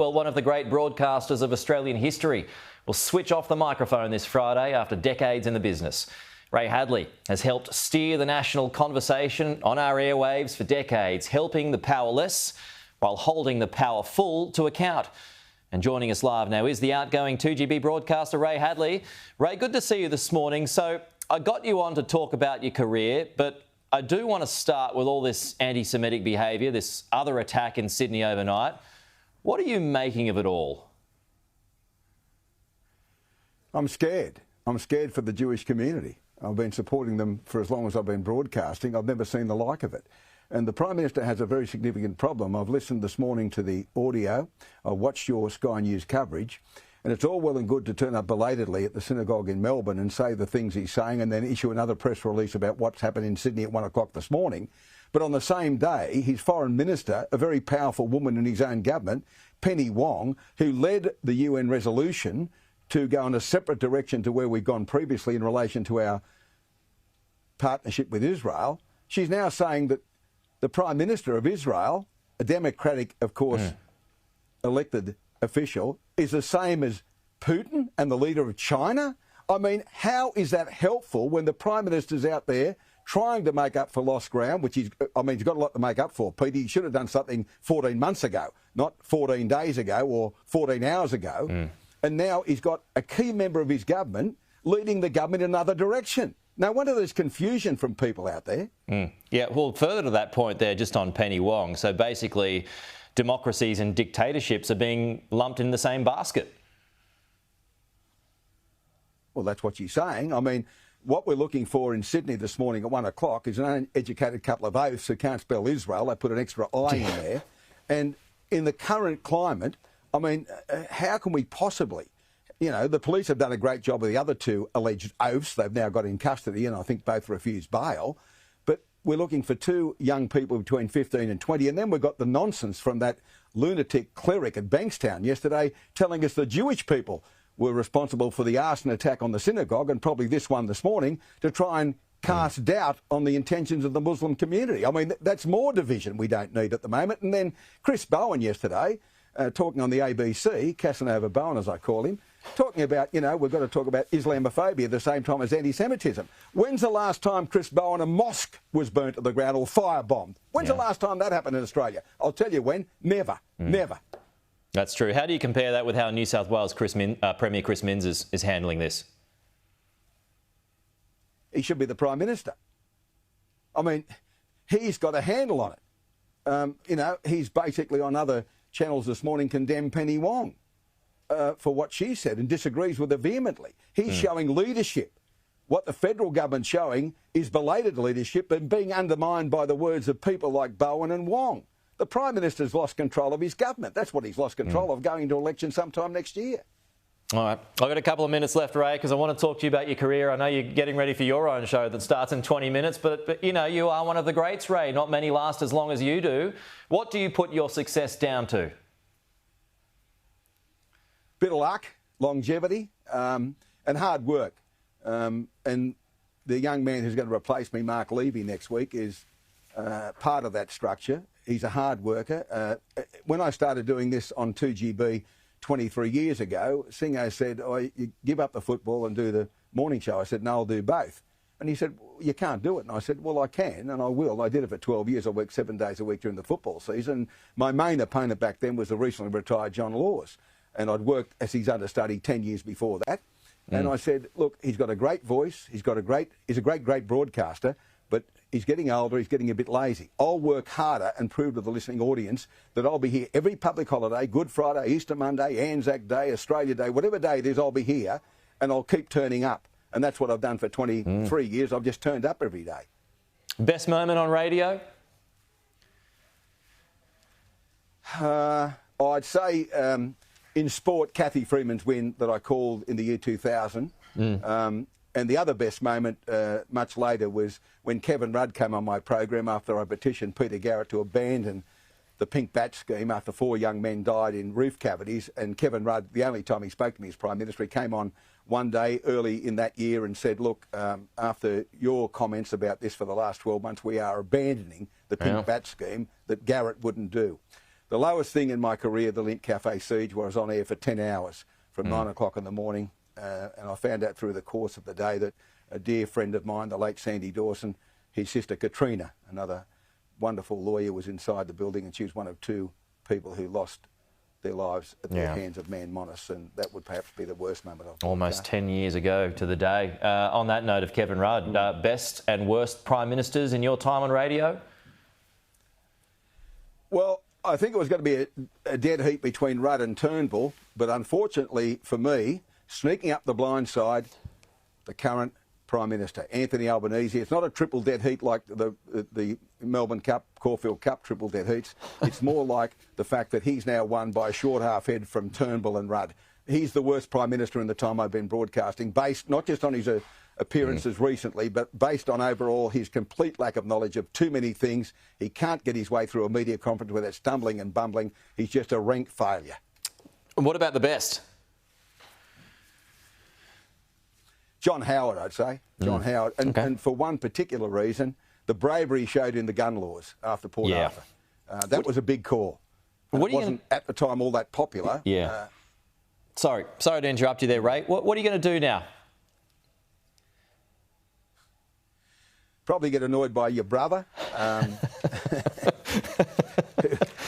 Well, one of the great broadcasters of Australian history will switch off the microphone this Friday after decades in the business. Ray Hadley has helped steer the national conversation on our airwaves for decades, helping the powerless while holding the powerful to account. And joining us live now is the outgoing 2GB broadcaster, Ray Hadley. Ray, good to see you this morning. So I got you on to talk about your career, but I do want to start with all this anti-Semitic behaviour, this other attack in Sydney overnight. What are you making of it all? I'm scared. I'm scared for the Jewish community. I've been supporting them for as long as I've been broadcasting. I've never seen the like of it. And the Prime Minister has a very significant problem. I've listened this morning to the audio. I watched your Sky News coverage. And it's all well and good to turn up belatedly at the synagogue in Melbourne and say the things he's saying and then issue another press release about what's happened in Sydney at 1 o'clock this morning. But on the same day, his foreign minister, a very powerful woman in his own government, Penny Wong, who led the UN resolution to go in a separate direction to where we've gone previously in relation to our partnership with Israel, she's now saying that the Prime Minister of Israel, a democratic, of course, elected official, is the same as Putin and the leader of China? I mean, how is that helpful when the Prime Minister's out there trying to make up for lost ground, which he's got a lot to make up for, Pete. He should have done something 14 months ago, not 14 days ago or 14 hours ago. And now he's got a key member of his government leading the government in another direction. No wonder there's confusion from people out there. Yeah, well, further to that point there, just on Penny Wong, so basically democracies and dictatorships are being lumped in the same basket. Well, that's what she's saying. I mean, what we're looking for in Sydney this morning at 1 o'clock is an uneducated couple of oafs who can't spell Israel. They put an extra I in there. And in the current climate, I mean, how can we possibly... You know, the police have done a great job with the other two alleged oafs they've now got in custody, and I think both refused bail. But we're looking for two young people between 15 and 20, and then we've got the nonsense from that lunatic cleric at Bankstown yesterday telling us the Jewish people were responsible for the arson attack on the synagogue, and probably this one this morning, to try and cast doubt on the intentions of the Muslim community. I mean, that's more division we don't need at the moment. And then Chris Bowen yesterday, talking on the ABC, Casanova Bowen as I call him, talking about, you know, we've got to talk about Islamophobia at the same time as anti-Semitism. When's the last time, Chris Bowen, a mosque was burnt to the ground or firebombed? When's the last time that happened in Australia? I'll tell you when. Never. Never. That's true. How do you compare that with how New South Wales Premier Chris Minns is handling this? He should be the Prime Minister. I mean, he's got a handle on it. You know, he's basically on other channels this morning condemned Penny Wong for what she said and disagrees with her vehemently. He's showing leadership. What the federal government's showing is belated leadership and being undermined by the words of people like Bowen and Wong. The Prime Minister's lost control of his government. That's what he's lost control of, going into election sometime next year. All right. I've got a couple of minutes left, Ray, because I want to talk to you about your career. I know you're getting ready for your own show that starts in 20 minutes, but you know, you are one of the greats, Ray. Not many last as long as you do. What do you put your success down to? Bit of luck, longevity, and hard work. And the young man who's going to replace me, Mark Levy, next week is part of that structure. He's a hard worker. When I started doing this on 2GB 23 years ago, Singo said, "Oh, you give up the football and do the morning show." I said, "No, I'll do both." And he said, "Well, you can't do it." And I said, "Well, I can, and I will." I did it for 12 years. I worked 7 days a week during the football season. My main opponent back then was the recently retired John Laws. And I'd worked as his understudy 10 years before that. And I said, look, he's got a great voice. He's a great broadcaster, but he's getting older. He's getting a bit lazy. I'll work harder and prove to the listening audience that I'll be here every public holiday, Good Friday, Easter Monday, Anzac Day, Australia Day, whatever day it is, I'll be here, and I'll keep turning up. And that's what I've done for 23 years. I've just turned up every day. Best moment on radio? I'd say in sport, Kathy Freeman's win that I called in the year 2000. And the other best moment much later was when Kevin Rudd came on my program after I petitioned Peter Garrett to abandon the pink bat scheme after 4 young men died in roof cavities. And Kevin Rudd, the only time he spoke to me as Prime Minister, he came on one day early in that year and said, look, after your comments about this for the last 12 months, we are abandoning the pink bat scheme that Garrett wouldn't do. The lowest thing in my career, the Lint Cafe siege, where I was on air for 10 hours from 9 o'clock in the morning. And I found out through the course of the day that a dear friend of mine, the late Sandy Dawson, his sister Katrina, another wonderful lawyer, was inside the building, and she was one of 2 people who lost their lives at the hands of Man Monis, and that would perhaps be the worst moment of almost 10 years ago to the day. On that note of Kevin Rudd, best and worst prime ministers in your time on radio? Well, I think it was going to be a dead heat between Rudd and Turnbull, but unfortunately for me, sneaking up the blind side, the current Prime Minister, Anthony Albanese. It's not a triple dead heat like the Melbourne Cup, Caulfield Cup triple dead heats. It's more like the fact that he's now won by a short half head from Turnbull and Rudd. He's the worst Prime Minister in the time I've been broadcasting, based not just on his appearances recently, but based on overall his complete lack of knowledge of too many things. He can't get his way through a media conference without stumbling and bumbling. He's just a rank failure. And what about the best? John Howard, I'd say. John Howard. And for one particular reason, the bravery he showed in the gun laws after Port Arthur. That was a big call. It wasn't at the time all that popular. Sorry to interrupt you there, Ray. What are you going to do now? Probably get annoyed by your brother.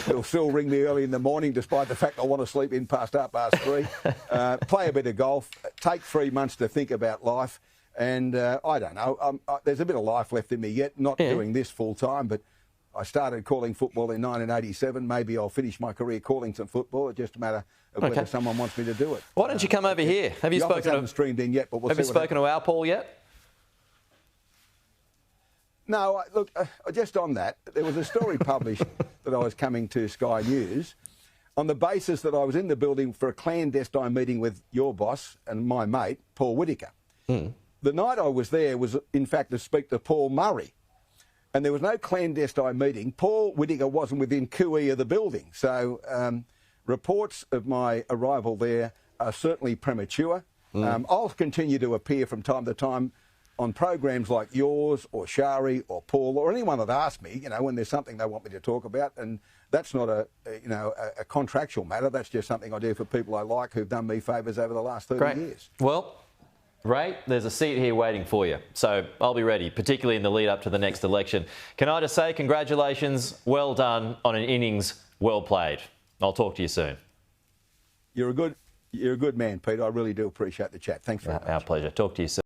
He'll still ring me early in the morning, despite the fact I want to sleep in past 3:30. Play a bit of golf. Take 3 months to think about life. And I don't know. There's a bit of life left in me yet. Not doing this full time, but I started calling football in 1987. Maybe I'll finish my career calling some football. It's just a matter of whether someone wants me to do it. Why don't you come over here? Have you spoken to our Paul yet? No, look, just on that, there was a story published that I was coming to Sky News on the basis that I was in the building for a clandestine meeting with your boss and my mate, Paul Whittaker. The night I was there was, in fact, to speak to Paul Murray. And there was no clandestine meeting. Paul Whittaker wasn't within cooee of the building. So reports of my arrival there are certainly premature. I'll continue to appear from time to time on programs like yours or Shari or Paul or anyone that asks me, you know, when there's something they want me to talk about. And that's not a contractual matter. That's just something I do for people I like who've done me favours over the last 30 years. Well, Ray, there's a seat here waiting for you. So I'll be ready, particularly in the lead up to the next election. Can I just say congratulations, well done on an innings well played. I'll talk to you soon. You're a good man, Peter. I really do appreciate the chat. Thanks very much. Our pleasure. Talk to you soon.